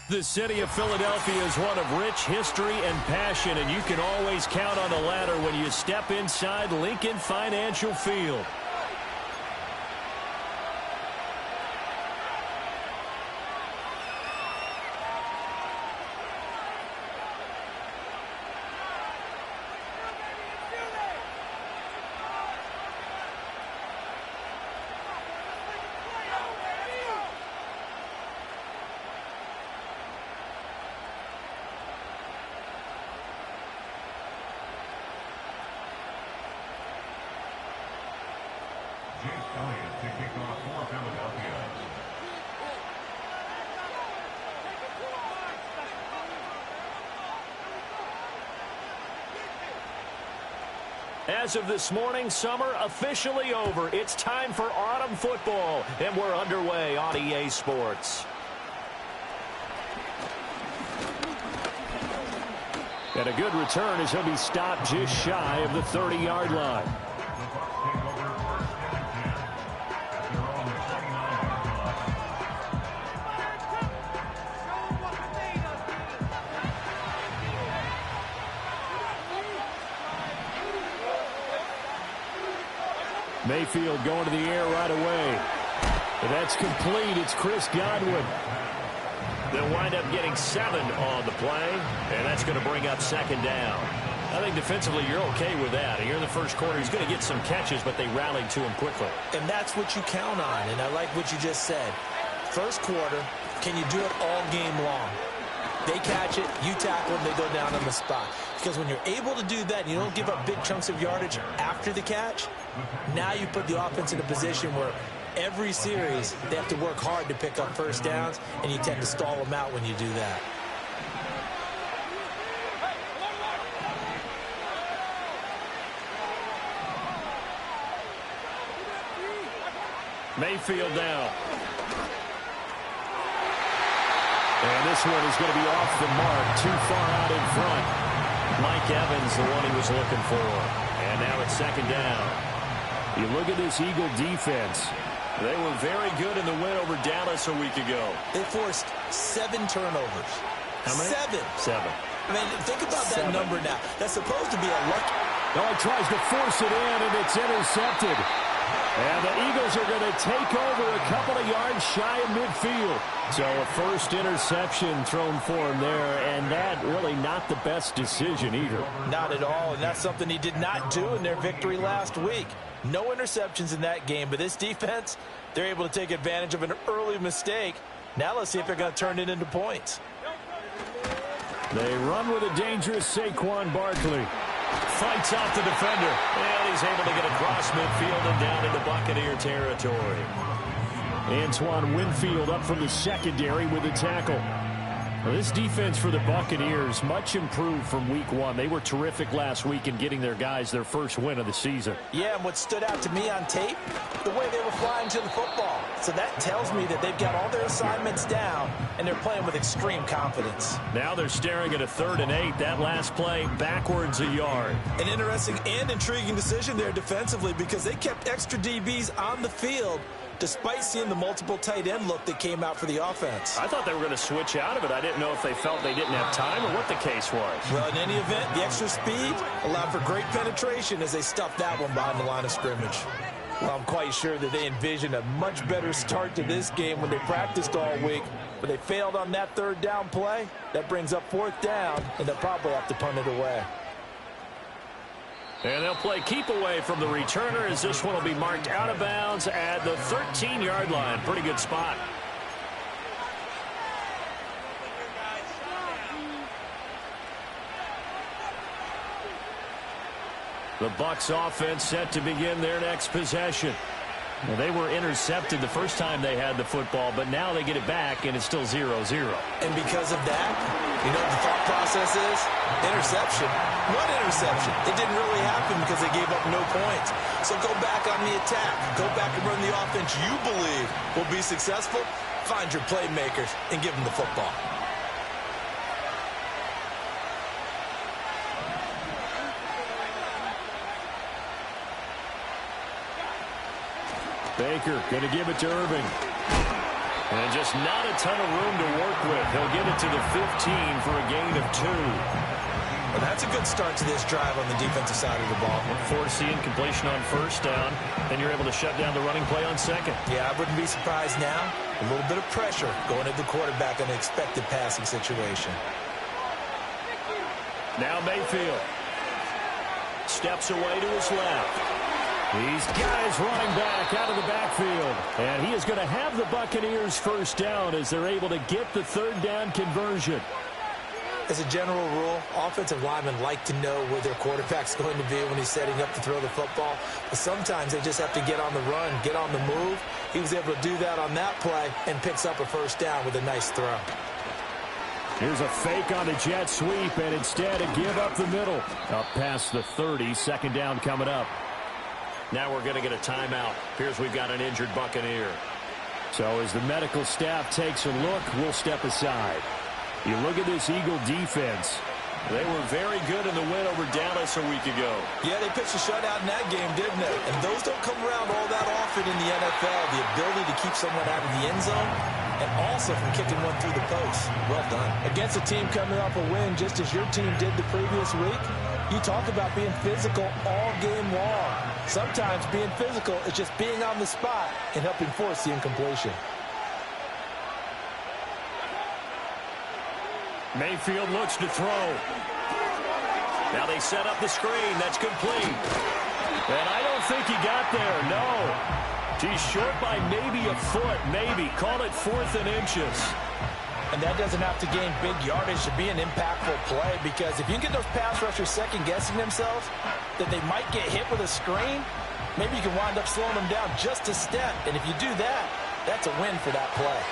The city of Philadelphia is one of rich history and passion, and you can always count on the ladder when you step inside Lincoln Financial Field. As of this morning, summer officially over. It's time for autumn football, and we're underway on EA Sports. And a good return as he'll be stopped just shy of the 30-yard line. Mayfield going to the air right away. And that's complete. It's Chris Godwin. They'll wind up getting 7 on the play, and that's going to bring up second down. I think defensively you're okay with that. Here in the first quarter, he's going to get some catches, but they rallied to him quickly. And that's what you count on, and I like what you just said. First quarter, can you do it all game long? They catch it, you tackle them, they go down on the spot. Because when you're able to do that, and you don't give up big chunks of yardage after the catch, now you put the offense in a position where every series they have to work hard to pick up first downs, and you tend to stall them out when you do that. Mayfield down. And this one is going to be off the mark, too far out in front. Mike Evans, the one he was looking for. And now it's second down. You look at this Eagle defense. They were very good in the win over Dallas a week ago. They forced 7 turnovers. How many? 7. I mean, think about that number now. That's supposed to be a lucky. Oh, he tries to force it in, and it's intercepted. And the Eagles are going to take over a couple of yards shy of midfield. So a first interception thrown for him there, and that really not the best decision either. Not at all, and that's something he did not do in their victory last week. No interceptions in that game, but this defense, they're able to take advantage of an early mistake. Now let's see if they're going to turn it into points. They run with a dangerous Saquon Barkley. Fights off the defender, and he's able to get across midfield and down into Buccaneer territory. Antoine Winfield up from the secondary with a tackle. Well, this defense for the Buccaneers, much improved from week 1. They were terrific last week in getting their guys their first win of the season. Yeah, and what stood out to me on tape, the way they were flying to the football. So that tells me that they've got all their assignments down, and they're playing with extreme confidence. Now they're staring at a 3rd and 8. That last play, backwards a yard. An interesting and intriguing decision there defensively because they kept extra DBs on the field despite seeing the multiple tight end look that came out for the offense. I thought they were going to switch out of it. I didn't know if they felt they didn't have time or what the case was. Well, in any event, the extra speed allowed for great penetration as they stuffed that one behind the line of scrimmage. Well, I'm quite sure that they envisioned a much better start to this game when they practiced all week, but they failed on that 3rd down play. That brings up 4th down, and they'll probably have to punt it away. And they'll play keep away from the returner as this one will be marked out of bounds at the 13-yard line. Pretty good spot. The Bucks offense set to begin their next possession. Well, they were intercepted the first time they had the football, but now they get it back, and it's still 0-0. And because of that, you know what the thought process is? Interception. What interception? It didn't really happen because they gave up no points. So go back on the attack. Go back and run the offense you believe will be successful. Find your playmakers and give them the football. Baker going to give it to Irving. And just not a ton of room to work with. He'll get it to the 15 for a gain of 2. Well, that's a good start to this drive on the defensive side of the ball. Force the incompletion on first down, and you're able to shut down the running play on second. Yeah, I wouldn't be surprised now. A little bit of pressure going at the quarterback in an expected passing situation. Now Mayfield steps away to his left. He's got his running back out of the backfield. And he is going to have the Buccaneers first down as they're able to get the third down conversion. As a general rule, offensive linemen like to know where their quarterback's going to be when he's setting up to throw the football. But sometimes they just have to get on the run, get on the move. He was able to do that on that play and picks up a first down with a nice throw. Here's a fake on the jet sweep, and instead a give up the middle. Up past the 30, second down coming up. Now we're going to get a timeout. Here's we've got an injured Buccaneer. So as the medical staff takes a look, we'll step aside. You look at this Eagle defense. They were very good in the win over Dallas a week ago. Yeah, they pitched a shutout in that game, didn't they? And those don't come around all that often in the NFL. The ability to keep someone out of the end zone and also from kicking one through the post. Well done. Against a team coming off a win just as your team did the previous week, you talk about being physical all game long. Sometimes being physical is just being on the spot and helping force the incompletion. Mayfield looks to throw. Now they set up the screen. That's complete. And I don't think he got there. No. He's short by maybe a foot. Maybe. Call it 4th and inches. And that doesn't have to gain big yardage to be an impactful play, because if you get those pass rushers second-guessing themselves that they might get hit with a screen, maybe you can wind up slowing them down just a step. And if you do that, that's a win for that play.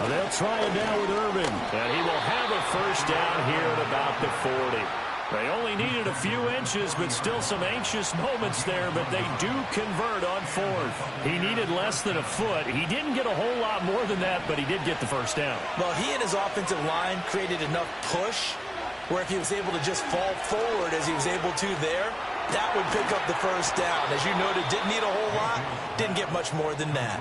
They'll try it now with Irving. And he will have a first down here at about the 40. They only needed a few inches, but still some anxious moments there, but they do convert on 4th. He needed less than a foot. He didn't get a whole lot more than that, but he did get the first down. Well, he and his offensive line created enough push where if he was able to just fall forward as he was able to there, that would pick up the first down. As you noted, didn't need a whole lot, didn't get much more than that.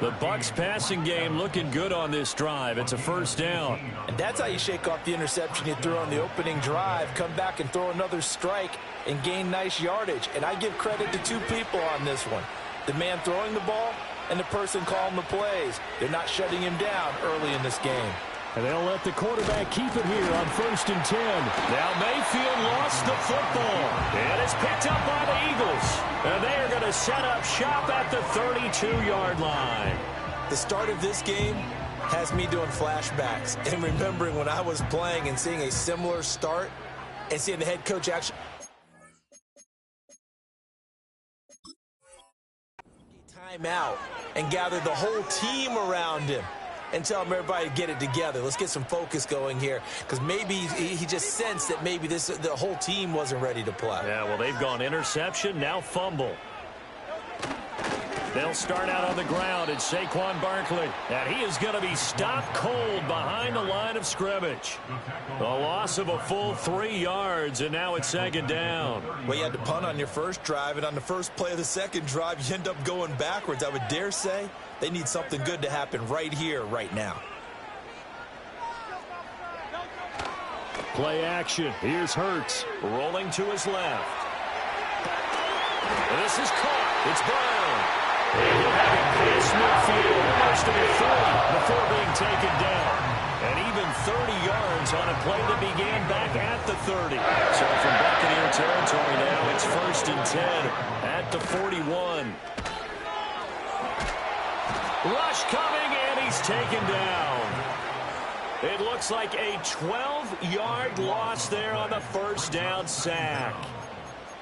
The Bucks passing game looking good on this drive. It's a first down. And that's how you shake off the interception you threw on the opening drive, come back and throw another strike and gain nice yardage. And I give credit to two people on this one. The man throwing the ball and the person calling the plays. They're not shutting him down early in this game. And they'll let the quarterback keep it here on 1st and 10. Now Mayfield lost the football. And it's picked up by the Eagles. And they are going to set up shop at the 32-yard line. The start of this game has me doing flashbacks and remembering when I was playing and seeing a similar start and seeing the head coach actually timeout and gather the whole team around him and tell him everybody to get it together. Let's get some focus going here, because maybe he just sensed that maybe the whole team wasn't ready to play. Yeah, well, they've gone interception, now fumble. They'll start out on the ground. It's Saquon Barkley, and he is going to be stopped cold behind the line of scrimmage. A loss of a full 3 yards, and now it's second down. Well, you had to punt on your first drive, and on the first play of the second drive, you end up going backwards. I would dare say they need something good to happen right here, right now. Play action. Here's Hurts, rolling to his left. And this is caught. It's Brown. And he'll have it past midfield, almost to the 40 before being taken down. And even 30 yards on a play that began back at the 30. So from Buccaneer territory now, it's 1st and 10 at the 41. Rush coming, and he's taken down. It looks like a 12-yard loss there on the first down sack.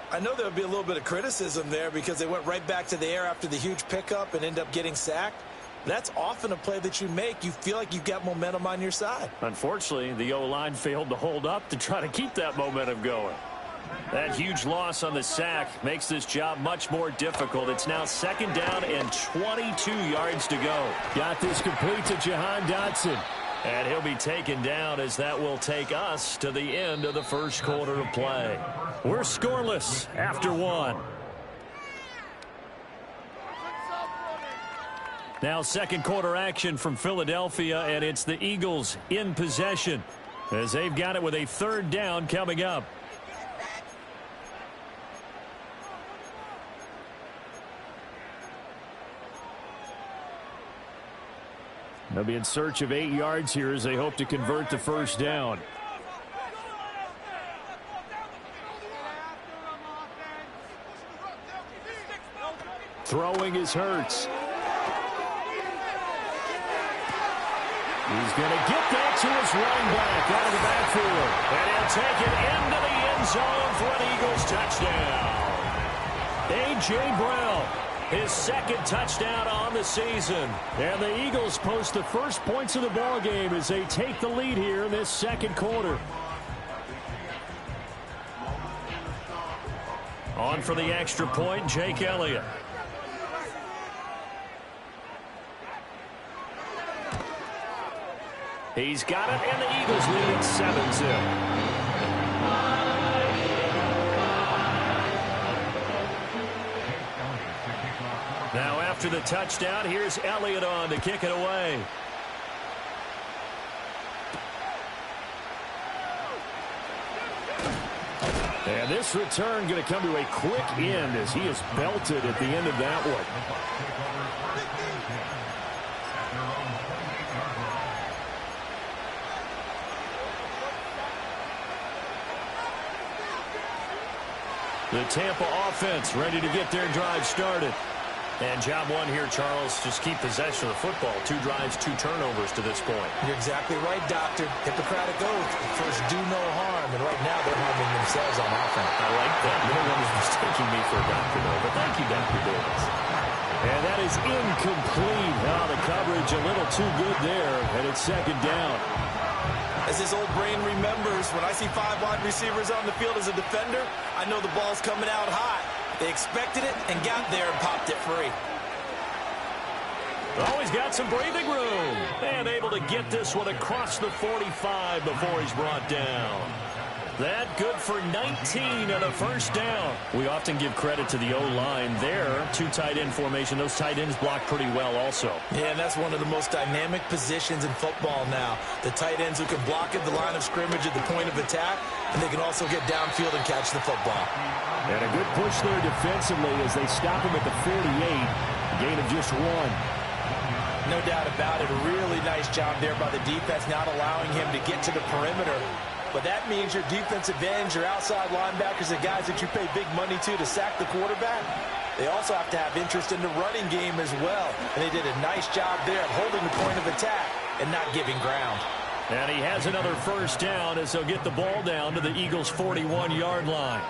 I know there would be a little bit of criticism there because they went right back to the air after the huge pickup and end up getting sacked. That's often a play that you make. You feel like you've got momentum on your side. Unfortunately, the O-line failed to hold up to try to keep that momentum going. That huge loss on the sack makes this job much more difficult. It's now second down and 22 yards to go. Got this complete to Jahan Dotson. And he'll be taken down as that will take us to the end of the first quarter of play. We're scoreless after one. Now second quarter action from Philadelphia, and it's the Eagles in possession as they've got it with a third down coming up. They'll be in search of 8 yards here as they hope to convert the first down. Throwing is Hurts. He's going to get that to his running back out of the backfield. And he'll take it into the end zone for an Eagles touchdown. A.J. Brown, his second touchdown on the season. And the Eagles post the first points of the ball game as they take the lead here in this second quarter. On for the extra point, Jake Elliott. He's got it, and the Eagles lead it 7-0. Now after the touchdown, here's Elliott on to kick it away. And this return going to come to a quick end as he is belted at the end of that one. The Tampa offense ready to get their drive started. And job one here, Charles, just keep possession of the football. 2 drives, 2 turnovers to this point. You're exactly right, Doctor. Hippocratic oath. First, do no harm. And right now, they're harming themselves on offense. I like that. No one is mistaking me for a doctor, though. But thank you, Dr. Davis. And that is incomplete. The coverage a little too good there. And it's second down. As this old brain remembers, when I see 5 wide receivers on the field as a defender, I know the ball's coming out hot. They expected it and got there and popped it free. Always got some breathing room. And able to get this one across the 45 before he's brought down. That good for 19 on a first down. We often give credit to the O-line there. 2 tight end formation. Those tight ends block pretty well also. Yeah, and that's one of the most dynamic positions in football now. The tight ends who can block at the line of scrimmage at the point of attack, and they can also get downfield and catch the football. And a good push there defensively as they stop him at the 48. A gain of just 1. No doubt about it. A really nice job there by the defense, not allowing him to get to the perimeter. But that means your defensive ends, your outside linebackers, the guys that you pay big money to sack the quarterback, they also have to have interest in the running game as well. And they did a nice job there of holding the point of attack and not giving ground. And he has another first down as they'll get the ball down to the Eagles' 41-yard line.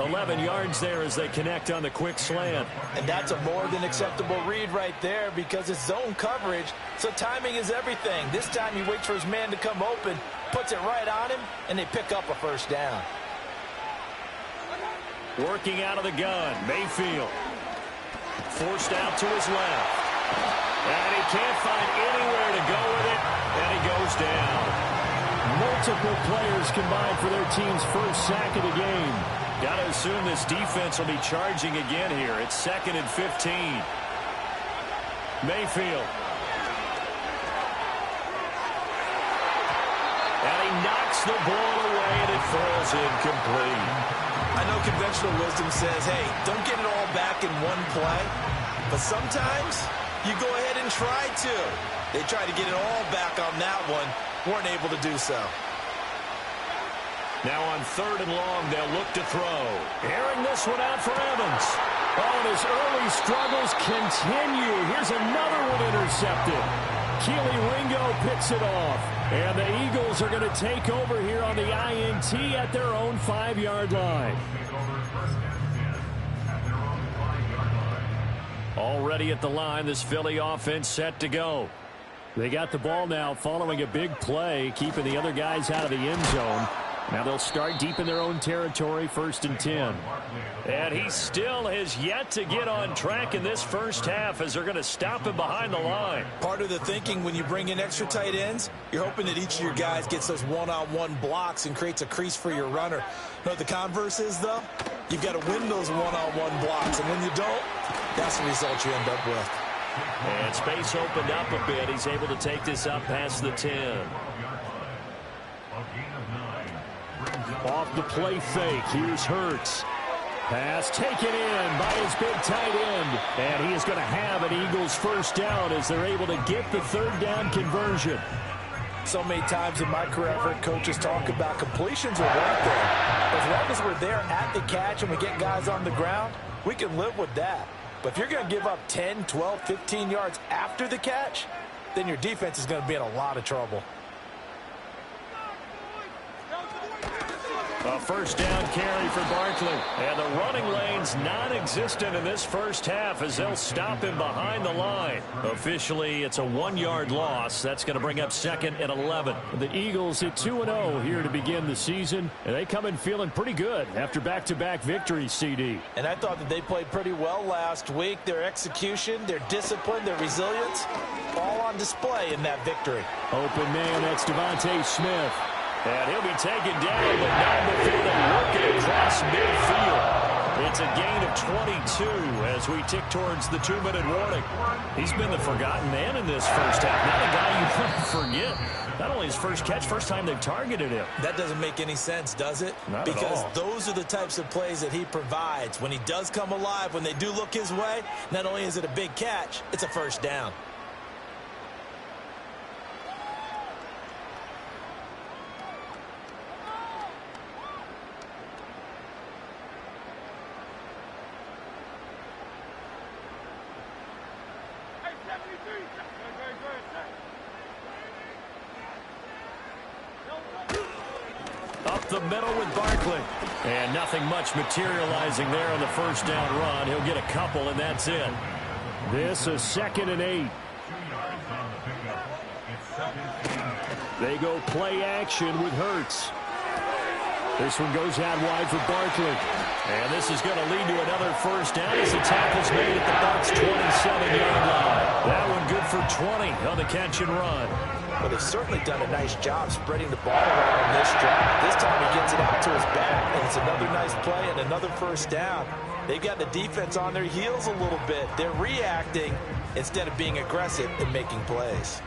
11 yards there as they connect on the quick slant. And that's a more than acceptable read right there because it's zone coverage, so timing is everything. This time he waits for his man to come open, puts it right on him, and they pick up a first down. Working out of the gun, Mayfield. Forced out to his left. And he can't find anywhere to go with it, and he goes down. Multiple players combined for their team's first sack of the game. Got to assume this defense will be charging again here. It's 2nd and 15. Mayfield. And he knocks the ball away, and it falls incomplete. I know conventional wisdom says, hey, don't get it all back in one play. But sometimes you go ahead and try to. They tried to get it all back on that one. Weren't able to do so. Now on 3rd and long, they'll look to throw. Airing this one out for Evans. Oh, and his early struggles continue. Here's another one intercepted. Keely Ringo picks it off. And the Eagles are going to take over here on the INT at their own 5-yard line. Already at the line, this Philly offense set to go. They got the ball now following a big play, keeping the other guys out of the end zone. Now they'll start deep in their own territory, 1st and 10. And he still has yet to get on track in this first half as they're going to stop him behind the line. Part of the thinking when you bring in extra tight ends, you're hoping that each of your guys gets those one-on-one blocks and creates a crease for your runner. You know what the converse is, though? You've got to win those one-on-one blocks, and when you don't, that's the result you end up with. And space opened up a bit. He's able to take this up past the 10. Off the play fake. Here's Hurts. Pass taken in by his big tight end. And he is going to have an Eagles first down as they're able to get the 3rd down conversion. So many times in my career, I've heard coaches talk about completions are right there. As long as we're there at the catch and we get guys on the ground, we can live with that. But if you're going to give up 10, 12, 15 yards after the catch, then your defense is going to be in a lot of trouble. A first down carry for Barkley. And the running lane's non-existent in this first half as they'll stop him behind the line. Officially, it's a 1-yard loss. That's going to bring up 2nd and 11. The Eagles hit 2-0 here to begin the season. And they come in feeling pretty good after back-to-back victories, CD. And I thought that they played pretty well last week. Their execution, their discipline, their resilience, all on display in that victory. Open man, that's Devontae Smith. And he'll be taken down, but not before they work it across midfield. It's a gain of 22 as we tick towards the 2-minute warning. He's been the forgotten man in this first half. Not a guy you want to forget. Not only his first catch, first time they've targeted him. That doesn't make any sense, does it? Not because at all. Those are the types of plays that he provides. When he does come alive, when they do look his way, not only is it a big catch, it's a first down. Up the middle with Barkley. And nothing much materializing there on the first down run. He'll get a couple, and that's it. This is 2nd and 8. They go play action with Hurts. This one goes out wide for Barkley. And this is going to lead to another first down as the tackle's made at the Bucks' 27-yard line. That one good for 20 on the catch and run. Well, they've certainly done a nice job spreading the ball around on this drive. This time he gets it out to his back, and it's another nice play and another first down. They've got the defense on their heels a little bit. They're reacting instead of being aggressive and making plays.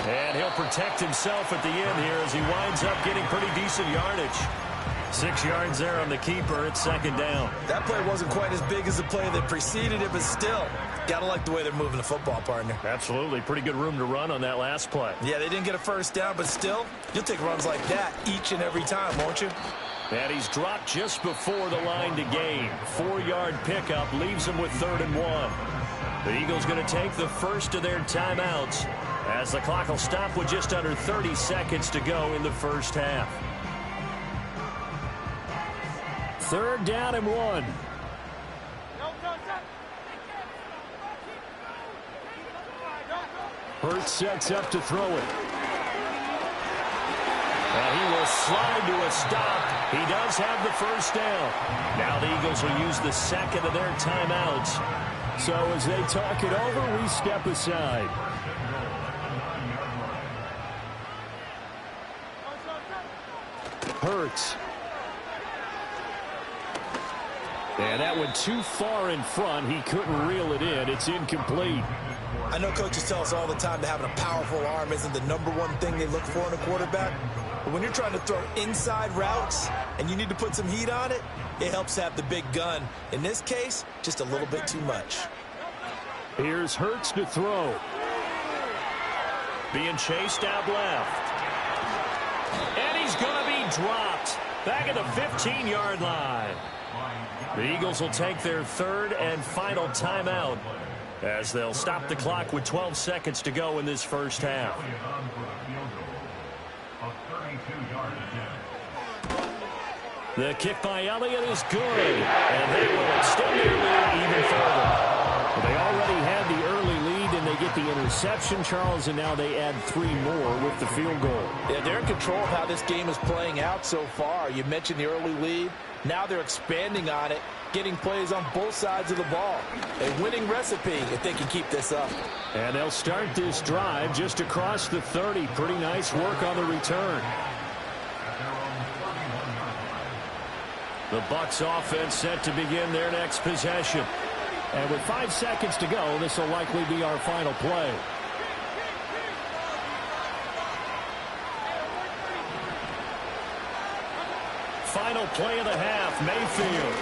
And he'll protect himself at the end here as he winds up getting pretty decent yardage. 6 yards there on the keeper. It's 2nd down. That play wasn't quite as big as the play that preceded it, but still, gotta like the way they're moving the football, partner. Absolutely. Pretty good room to run on that last play. Yeah, they didn't get a first down, but still, you'll take runs like that each and every time, won't you? And he's dropped just before the line to gain. 4-yard pickup leaves him with 3rd and 1. The Eagles going to take the first of their timeouts as the clock will stop with just under 30 seconds to go in the first half. 3rd down and 1. Hurts sets up to throw it. And he will slide to a stop. He does have the first down. Now the Eagles will use the second of their timeouts. So as they talk it over, we step aside. Hurts. And that went too far in front. He couldn't reel it in. It's incomplete. I know coaches tell us all the time that having a powerful arm isn't the #1 thing they look for in a quarterback. But when you're trying to throw inside routes and you need to put some heat on it, it helps have the big gun. In this case, just a little bit too much. Here's Hurts to throw. Being chased out left. And he's going to be dropped. Back at the 15-yard line. The Eagles will take their 3rd and final timeout as they'll stop the clock with 12 seconds to go in this first half. The kick by Elliott is good, and they will extend their lead even further. Well, they already had the early lead, and they get the interception, Charles, and now they add 3 more with the field goal. Yeah, they're in control of how this game is playing out so far. You mentioned the early lead. Now they're expanding on it, getting plays on both sides of the ball. A winning recipe if they can keep this up. And they'll start this drive just across the 30. Pretty nice work on the return. The Bucks offense set to begin their next possession. And with 5 seconds to go, this will likely be our final play. Final play of the half, Mayfield.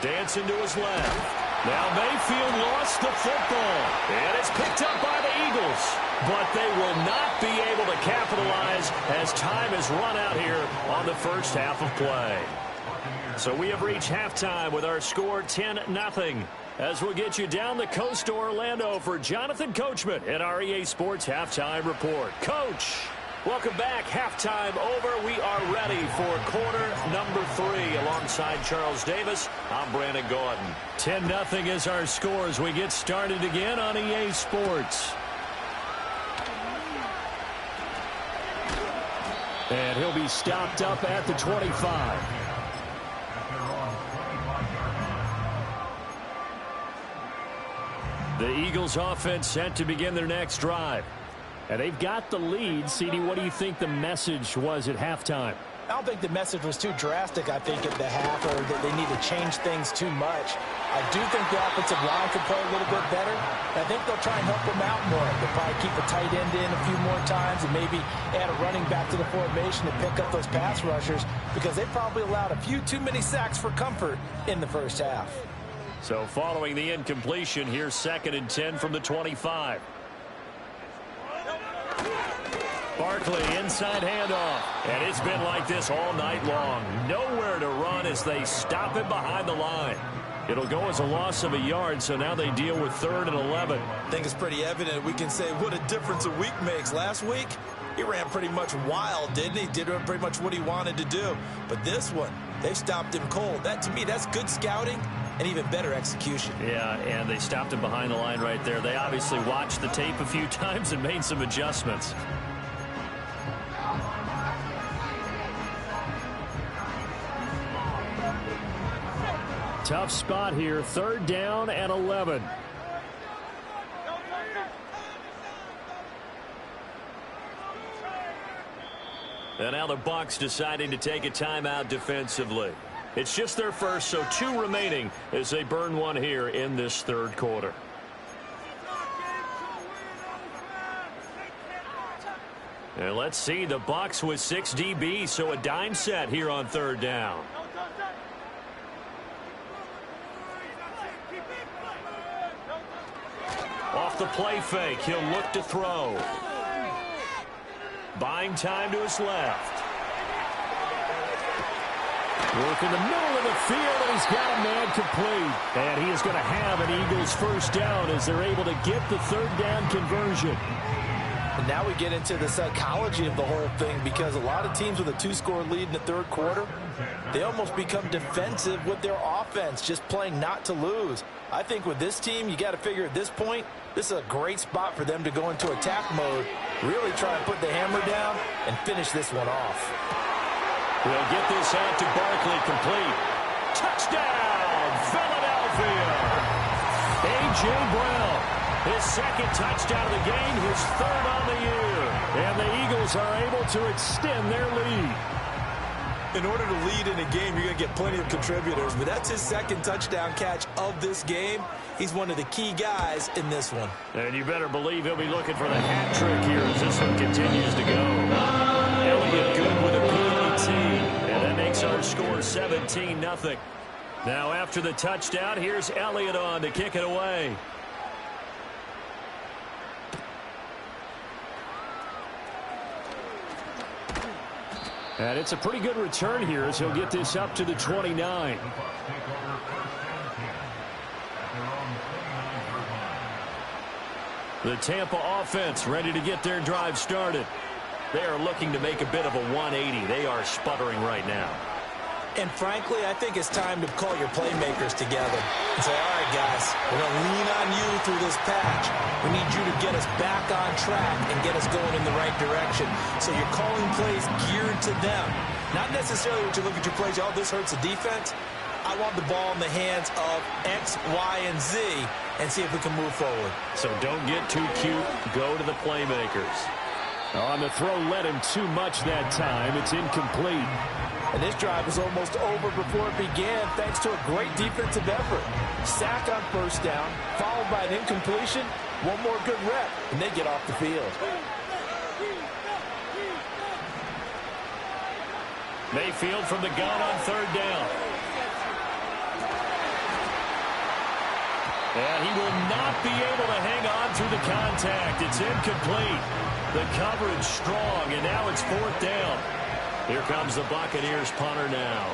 Dancing to his left. Now Mayfield lost the football. And it's picked up by the Eagles. But they will not be able to capitalize as time has run out here on the first half of play. So we have reached halftime with our score 10-0. As we'll get you down the coast to Orlando for Jonathan Coachman in our EA Sports Halftime Report. Coach, welcome back. Halftime over. We are ready for quarter number 3. Alongside Charles Davis, I'm Brandon Gordon. 10-0 is our score as we get started again on EA Sports. And he'll be stopped up at the 25. The Eagles offense set to begin their next drive. And they've got the lead. CD, what do you think the message was at halftime? I don't think the message was too drastic, I think, at the half, or that they need to change things too much. I do think the offensive line could play a little bit better. And I think they'll try and help them out more. They'll probably keep a tight end in a few more times and maybe add a running back to the formation to pick up those pass rushers because they probably allowed a few too many sacks for comfort in the first half. So following the incompletion, here's 2nd and 10 from the 25. Barkley, inside handoff. And it's been like this all night long. Nowhere to run as they stop him behind the line. It'll go as a loss of a yard, so now they deal with 3rd and 11. I think it's pretty evident. We can say what a difference a week makes. Last week, he ran pretty much wild, didn't he? Did pretty much what he wanted to do. But this one, they stopped him cold. That, to me, that's good scouting and even better execution. Yeah, and they stopped him behind the line right there. They obviously watched the tape a few times and made some adjustments. Tough spot here, 3rd down and 11. And now the Bucks deciding to take a timeout defensively. It's just their first, so 2 remaining as they burn 1 here in this 3rd quarter. And let's see, the Bucks with 6 DBs, so a dime set here on 3rd down. Off the play fake, he'll look to throw. Buying time to his left. Work in the middle of the field, and he's got a man complete. And he is going to have an Eagles first down as they're able to get the 3rd down conversion. And now we get into the psychology of the whole thing because a lot of teams with a 2-score lead in the 3rd quarter, they almost become defensive with their offense, just playing not to lose. I think with this team, you got to figure at this point, this is a great spot for them to go into attack mode, really try and put the hammer down and finish this one off. We'll get this out to Barkley, complete. Touchdown, Philadelphia! A.J. Brown, his 2nd touchdown of the game, his 3rd on the year. And the Eagles are able to extend their lead. In order to lead in a game, you're going to get plenty of contributors, but that's his 2nd touchdown catch of this game. He's one of the key guys in this one. And you better believe he'll be looking for the hat trick here as this one continues to go. Elliott good with a PAT, and that makes our score 17-0. Now after the touchdown, here's Elliott on to kick it away. And it's a pretty good return here as he'll get this up to the 29. The Tampa offense ready to get their drive started. They are looking to make a bit of a 180. They are sputtering right now. And frankly, I think it's time to call your playmakers together and say, all right, guys, we're going to lean on you through this patch. We need you to get us back on track and get us going in the right direction. So you're calling plays geared to them. Not necessarily what you look at your plays, oh, this hurts the defense. I want the ball in the hands of X, Y, and Z and see if we can move forward. So don't get too cute. Go to the playmakers. On the throw, led him too much that time. It's incomplete. And this drive was almost over before it began thanks to a great defensive effort. Sack on first down, followed by an incompletion. One more good rep, and they get off the field. Mayfield from the gun on third down. And he will not be able to hang on through the contact. It's incomplete. The coverage strong, and now it's fourth down. Here comes the Buccaneers punter now.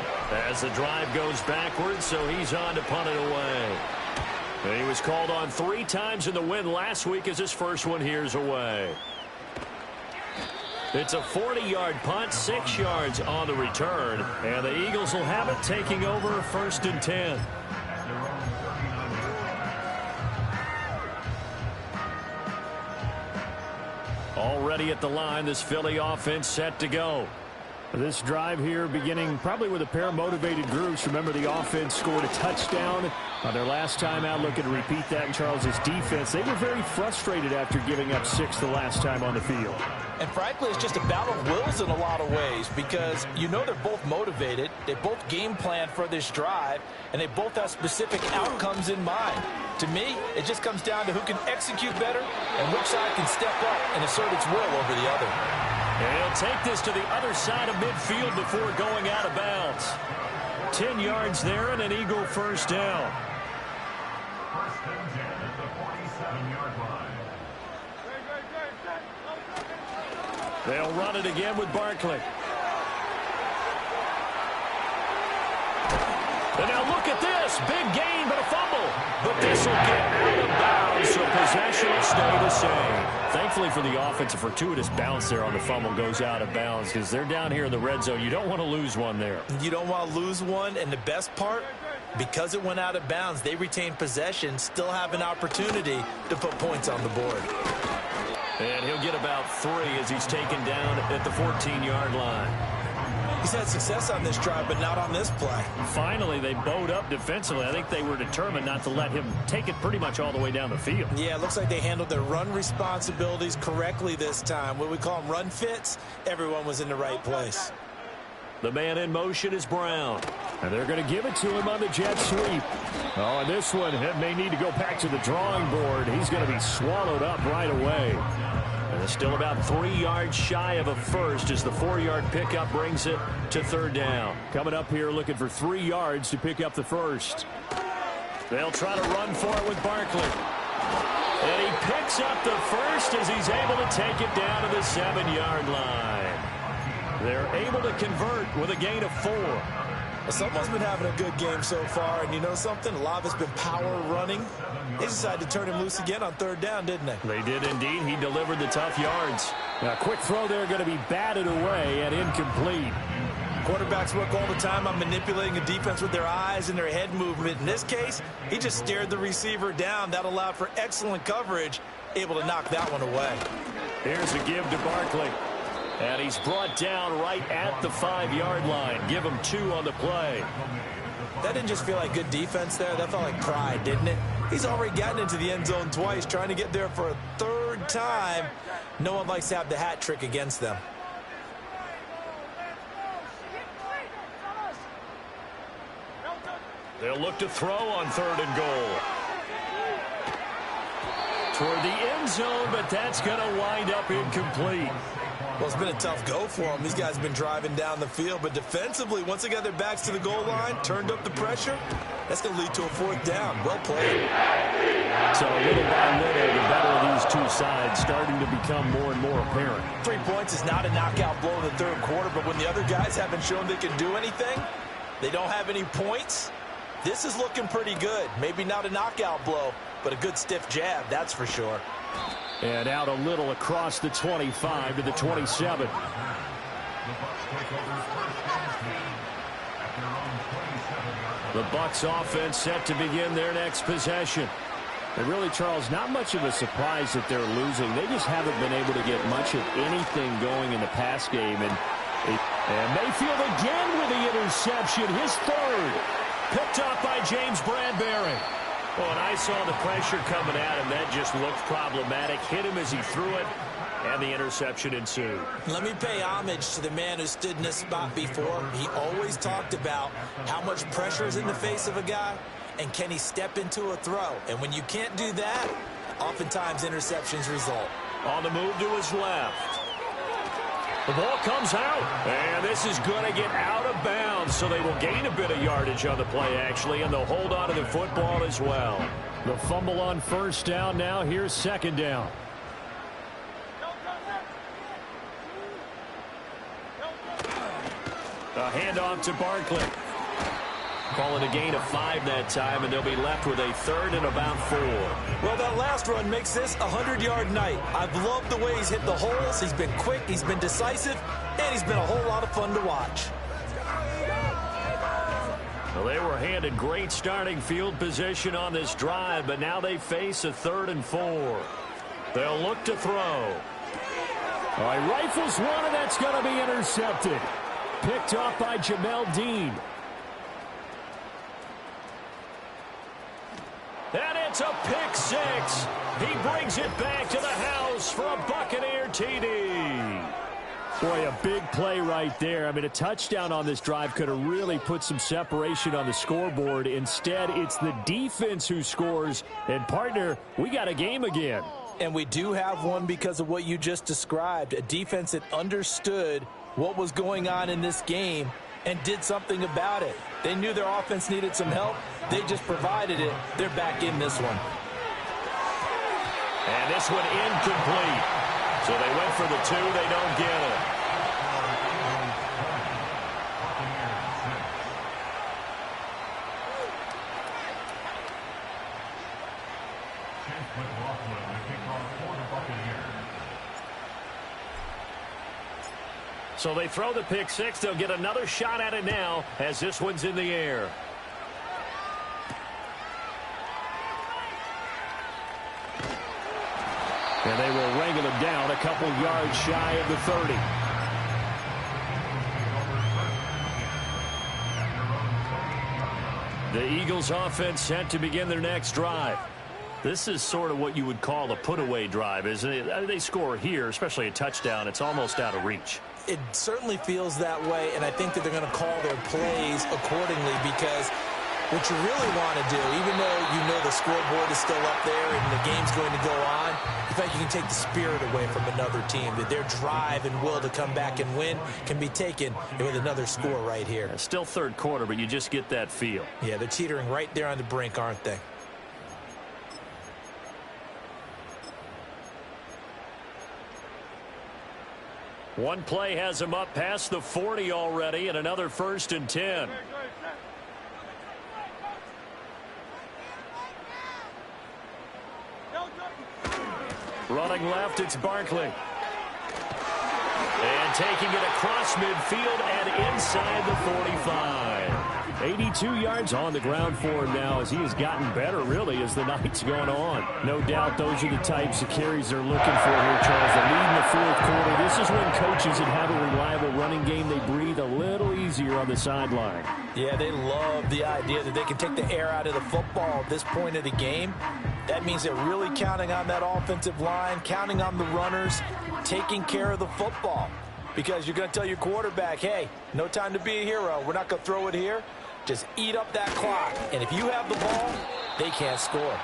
As the drive goes backwards, so he's on to punt it away. And he was called on 3 times in the win last week as his first one here's away. It's a 40-yard punt, 6 yards on the return. And the Eagles will have it taking over first and 10. Already at the line, this Philly offense set to go. This drive here beginning probably with a pair of motivated groups. Remember, the offense scored a touchdown on their last time out. Looking to repeat that in Charles's defense. They were very frustrated after giving up 6 the last time on the field. And frankly, it's just a battle of wills in a lot of ways because you know they're both motivated. They both game plan for this drive, and they both have specific outcomes in mind. To me, it just comes down to who can execute better and which side can step up and assert its will over the other. And he'll take this to the other side of midfield before going out of bounds. 10 yards there and an Eagle first down. They'll run it again with Barkley. And now look at this. Big gain, but a fumble. But this will get out of bounds, so possession will stay the same. Thankfully for the offense, a fortuitous bounce there on the fumble goes out of bounds because they're down here in the red zone. You don't want to lose one there. You don't want to lose one, and the best part, because it went out of bounds, they retain possession, still have an opportunity to put points on the board. And he'll get about 3 as he's taken down at the 14-yard line. He's had success on this drive, but not on this play. Finally, they bowed up defensively. I think they were determined not to let him take it pretty much all the way down the field. Yeah, it looks like they handled their run responsibilities correctly this time. What we call them run fits, everyone was in the right place. The man in motion is Brown. And they're going to give it to him on the jet sweep. Oh, and this one may need to go back to the drawing board. He's going to be swallowed up right away. And it's still about 3 yards shy of a first as the 4-yard pickup brings it to third down. Coming up here looking for 3 yards to pick up the first. They'll try to run for it with Barkley. And he picks up the first as he's able to take it down to the 7-yard line. They're able to convert with a gain of 4. Well, someone's been having a good game so far, and you know something? A lot of it's been power running. They decided to turn him loose again on third down, didn't they? They did indeed. He delivered the tough yards. Now, quick throw there going to be batted away and incomplete. Quarterbacks work all the time on manipulating a defense with their eyes and their head movement. In this case, he just stared the receiver down. That allowed for excellent coverage, able to knock that one away. Here's a give to Barkley. And he's brought down right at the 5-yard line. Give him 2 on the play. That didn't just feel like good defense there. That felt like pride, didn't it? He's already gotten into the end zone twice, trying to get there for a 3rd time. No one likes to have the hat trick against them. They'll look to throw on 3rd and goal. Toward the end zone, but that's going to wind up incomplete. Well, it's been a tough go for them. These guys have been driving down the field, but defensively, once they got their backs to the goal line, turned up the pressure, that's going to lead to a 4th down. Well played. So little by little, the better of these two sides starting to become more and more apparent. 3 points is not a knockout blow in the 3rd quarter, but when the other guys haven't shown they can do anything, they don't have any points, this is looking pretty good. Maybe not a knockout blow, but a good stiff jab, that's for sure. And out a little across the 25 to the 27. The Bucks offense set to begin their next possession. And really, Charles, not much of a surprise that they're losing. They just haven't been able to get much of anything going in the pass game. And Mayfield again with the interception, his third. Picked up by James Bradbury. Well, and I saw the pressure coming at him. That just looked problematic. Hit him as he threw it, and the interception ensued. Let me pay homage to the man who stood in this spot before. He always talked about how much pressure is in the face of a guy, and can he step into a throw. And when you can't do that, oftentimes interceptions result. On the move to his left. The ball comes out, and this is going to get out of bounds, so they will gain a bit of yardage on the play, actually, and they'll hold on to the football as well. The fumble on first down now. Here's second down. A handoff to Barkley. Calling a gain of 5 that time, and they'll be left with a third and about 4. Well, that last run makes this a 100-yard night. I've loved the way he's hit the holes. He's been quick, he's been decisive, and he's been a whole lot of fun to watch. Well, they were handed great starting field position on this drive, but now they face a 3rd and 4. They'll look to throw. All right, rifles one, and that's going to be intercepted. Picked up by Jamel Dean. And it's a pick 6. He brings it back to the house for a Buccaneer TD. Boy, a big play right there. I mean, a touchdown on this drive could have really put some separation on the scoreboard. Instead, it's the defense who scores. And, partner, we got a game again. And we do have one because of what you just described. A defense that understood what was going on in this game and did something about it. They knew their offense needed some help. They just provided it. They're back in this one. And this one incomplete. So they went for the 2. They don't get it. So they throw the pick 6. They'll get another shot at it now as this one's in the air. And they will wrangle him down a couple yards shy of the 30. The Eagles offense set to begin their next drive. This is sort of what you would call a put-away drive, isn't it? They score here, especially a touchdown. It's almost out of reach. It certainly feels that way, and I think that they're going to call their plays accordingly because what you really want to do, even though you know the scoreboard is still up there and the game's going to go on, in fact, you can take the spirit away from another team. That their drive and will to come back and win can be taken with another score right here. It's still third quarter, but you just get that feel. Yeah, they're teetering right there on the brink, aren't they? One play has him up past the 40 already, and another 1st and 10. Running left, it's Barkley. And taking it across midfield and inside the 45. 82 yards on the ground for him now as he has gotten better, really, as the night's gone on. No doubt those are the types of carries they're looking for here, Charles. The lead in the fourth quarter. This is when coaches that have a reliable running game, they breathe a little easier on the sideline. Yeah, they love the idea that they can take the air out of the football at this point of the game. That means they're really counting on that offensive line, counting on the runners, taking care of the football. Because you're going to tell your quarterback, hey, no time to be a hero. We're not going to throw it here. Just eat up that clock. And if you have the ball, they can't score.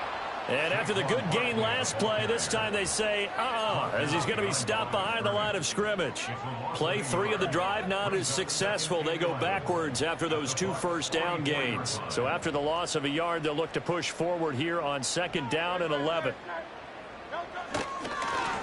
And after the good gain last play, this time they say, as he's going to be stopped behind the line of scrimmage. Play 3 of the drive not as successful. They go backwards after those 2 first down gains. So after the loss of a yard, they'll look to push forward here on 2nd down and 11.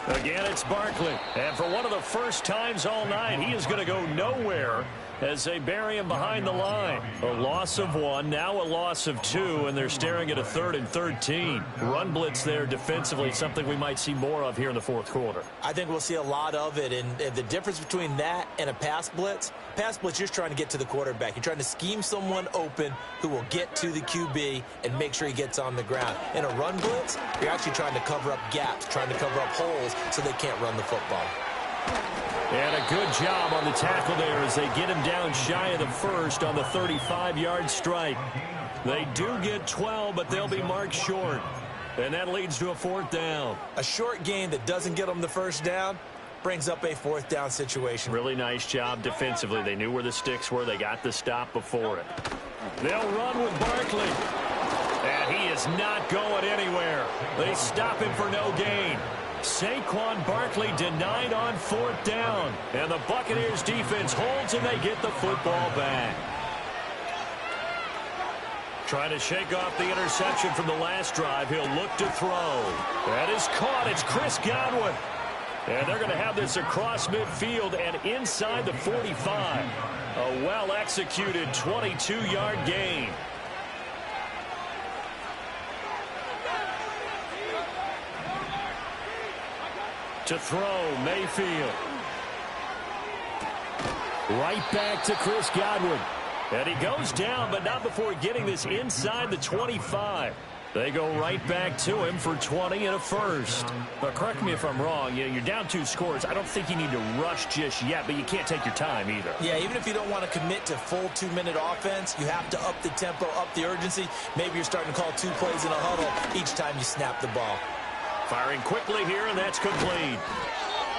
Again, it's Barkley. And for one of the first times all night, he is going to go nowhere as they bury him behind the line. A loss of 1, now a loss of 2, and they're staring at a 3rd and 13. Run blitz there defensively, something we might see more of here in the fourth quarter. I think we'll see a lot of it, and the difference between that and a pass blitz, you're just trying to get to the quarterback. You're trying to scheme someone open who will get to the QB and make sure he gets on the ground. In a run blitz, you're actually trying to cover up gaps, trying to cover up holes so they can't run the football. And a good job on the tackle there as they get him down shy of the first on the 35-yard strike. They do get 12, but they'll be marked short. And that leads to a 4th down. A short gain that doesn't get them the first down brings up a 4th down situation. Really nice job defensively. They knew where the sticks were. They got the stop before it. They'll run with Barkley. And he is not going anywhere. They stop him for no gain. Saquon Barkley denied on 4th down. And the Buccaneers defense holds and they get the football back. Trying to shake off the interception from the last drive. He'll look to throw. That is caught. It's Chris Godwin. And they're going to have this across midfield and inside the 45. A well-executed 22-yard gain. To throw, Mayfield. Right back to Chris Godwin. And he goes down, but not before getting this inside the 25. They go right back to him for 20 and a first. But correct me if I'm wrong. You're down 2 scores. I don't think you need to rush just yet, but you can't take your time either. Yeah, even if you don't want to commit to full 2-minute offense, you have to up the tempo, up the urgency. Maybe you're starting to call 2 plays in a huddle each time you snap the ball. Firing quickly here, and that's complete.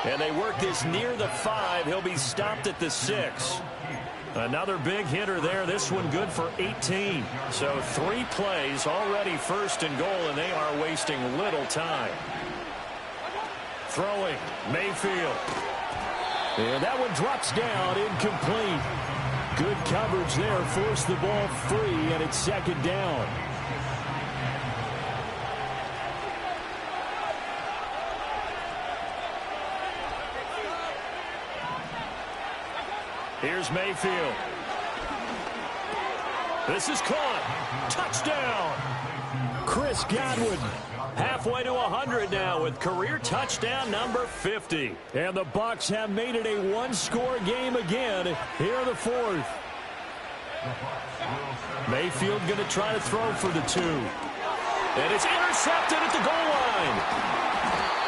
And they work this near the 5. He'll be stopped at the 6. Another big hitter there. This one good for 18. So 3 plays, already 1st and goal, and they are wasting little time. Throwing, Mayfield. And that one drops down, incomplete. Good coverage there, forced the ball free, and it's 2nd down. Here's Mayfield. This is caught. Touchdown. Chris Godwin halfway to 100 now with career touchdown number 50. And the Bucks have made it a 1-score game again here in the 4th. Mayfield going to try to throw for the 2. And it's intercepted at the goal line.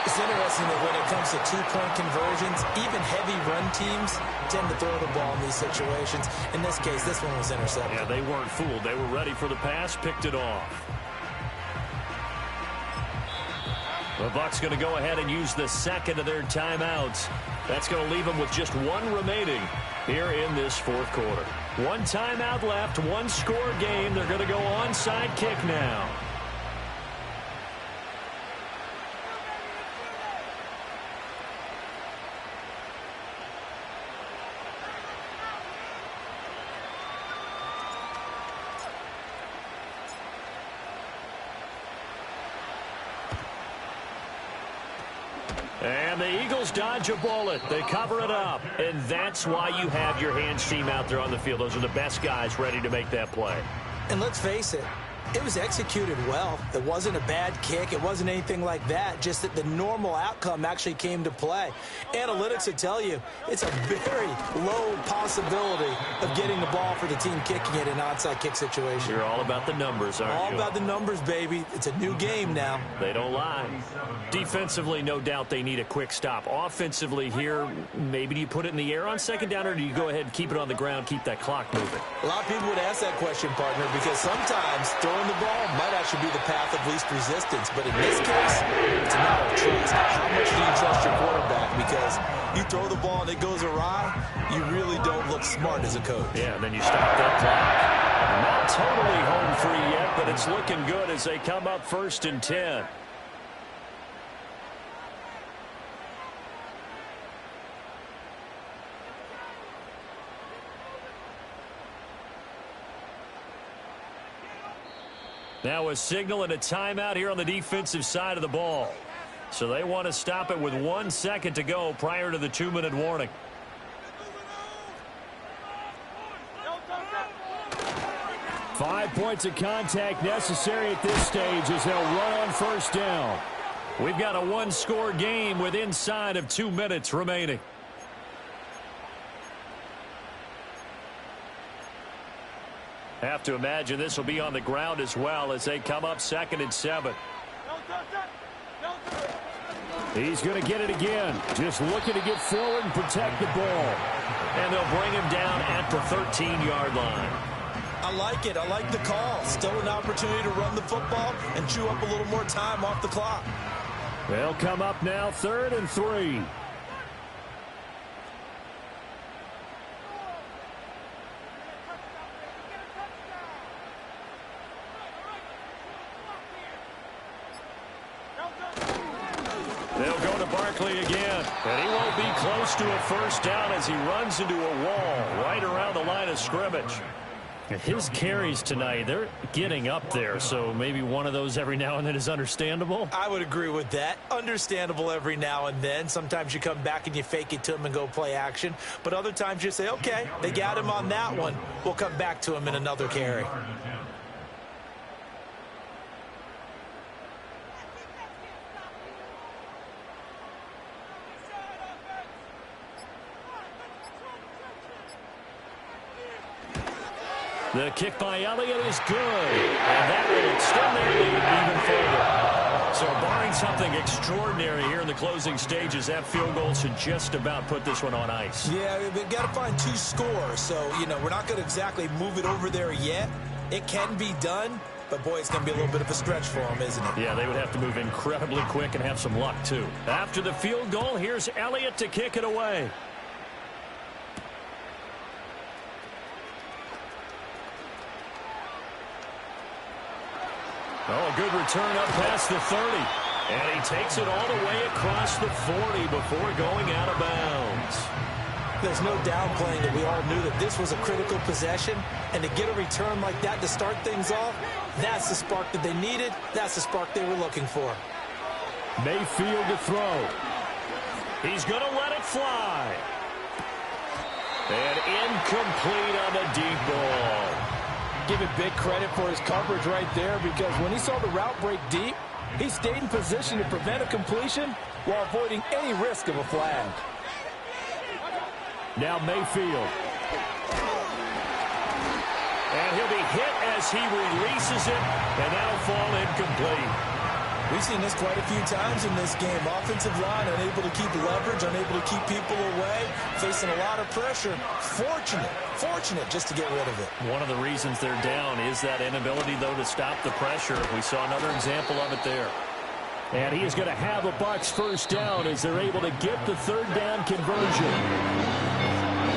It's interesting that when it comes to 2-point conversions, even heavy run teams tend to throw the ball in these situations. In this case, this one was intercepted. Yeah, they weren't fooled. They were ready for the pass, picked it off. The Bucks going to go ahead and use the 2nd of their timeouts. That's going to leave them with just 1 remaining here in this 4th quarter. 1 timeout left, 1-score game. They're going to go onside kick now. And the Eagles dodge a bullet. They cover it up. And that's why you have your hands team out there on the field. Those are the best guys ready to make that play. And let's face it, it was executed well. It wasn't a bad kick. It wasn't anything like that. Just that the normal outcome actually came to play. Analytics will tell you it's a very low possibility of getting the ball for the team kicking it in an onside kick situation. You're all about the numbers, aren't you? All about the numbers, baby. It's a new game now. They don't lie. Defensively, no doubt they need a quick stop. Offensively here, maybe do you put it in the air on 2nd down, or do you go ahead and keep it on the ground, keep that clock moving? A lot of people would ask that question, partner, because sometimes throwing the ball might actually be the path of least resistance. But in this case, it's a matter of trust. How much do you trust your quarterback? Because you throw the ball and it goes awry, you really don't look smart as a coach. Yeah, and then you stop that clock. Not totally home free yet, but it's looking good as they come up 1st and 10. Now a signal and a timeout here on the defensive side of the ball. So they want to stop it with 1 second to go prior to the 2-minute warning. 5 points of contact necessary at this stage as they'll run on first down. We've got a one-score game with inside of 2 minutes remaining. Have to imagine this will be on the ground as well as they come up 2nd and 7. He's going to get it again. Just looking to get forward and protect the ball. And they'll bring him down at the 13-yard line. I like it. I like the call. Still an opportunity to run the football and chew up a little more time off the clock. They'll come up now 3rd and 3. They'll go to Barkley again, and he won't be close to a first down as he runs into a wall right around the line of scrimmage. His carries tonight, they're getting up there, so maybe one of those every now and then is understandable. I would agree with that. Understandable every now and then. Sometimes you come back and you fake it to him and go play action. But other times you say, okay, they got him on that one. We'll come back to him in another carry. The kick by Elliott is good, and that will extend their lead even further. So barring something extraordinary here in the closing stages, that field goal should just about put this one on ice. Yeah, we've got to find 2 scores, so, we're not going to exactly move it over there yet. It can be done, but, boy, it's going to be a little bit of a stretch for them, isn't it? Yeah, they would have to move incredibly quick and have some luck, too. After the field goal, here's Elliott to kick it away. Oh, a good return up past the 30. And he takes it all the way across the 40 before going out of bounds. There's no downplaying that we all knew that this was a critical possession. And to get a return like that to start things off, that's the spark that they needed. That's the spark they were looking for. Mayfield to throw. He's going to let it fly. And incomplete on the deep ball. Give it big credit for his coverage right there, because when he saw the route break deep, he stayed in position to prevent a completion while avoiding any risk of a flag. Now Mayfield. And he'll be hit as he releases it, and that'll fall incomplete. We've seen this quite a few times in this game. Offensive line unable to keep leverage, unable to keep people away, facing a lot of pressure. Fortunate just to get rid of it. One of the reasons they're down is that inability, though, to stop the pressure. We saw another example of it there. And he is going to have a Bucks first down as they're able to get the 3rd down conversion.